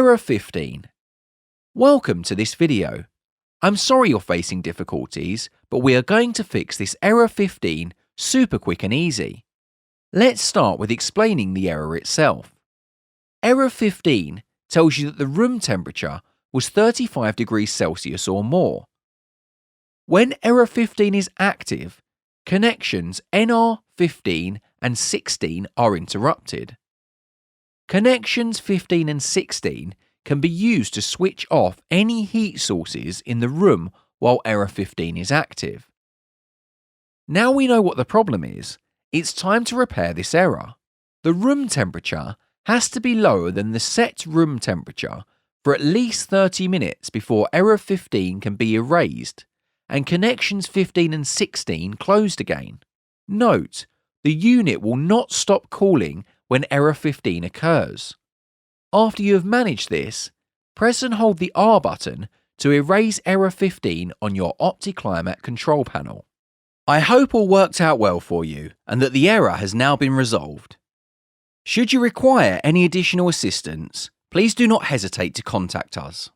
Error 15. Welcome to this video. I'm sorry you're facing difficulties, but we are going to fix this error 15 super quick and easy. Let's start with explaining the error itself. Error 15 tells you that the room temperature was 35 degrees Celsius or more. When error 15 is active, connections NR 15 and 16 are interrupted. Connections 15 and 16 can be used to switch off any heat sources in the room while error 15 is active. Now we know what the problem is, it's time to repair this error. The room temperature has to be lower than the set room temperature for at least 30 minutes before error 15 can be erased and connections 15 and 16 closed again. Note, the unit will not stop cooling when error 15 occurs. After you have managed this, press and hold the R button to erase error 15 on your Opticlimate control panel. I hope all worked out well for you and that the error has now been resolved. Should you require any additional assistance, please do not hesitate to contact us.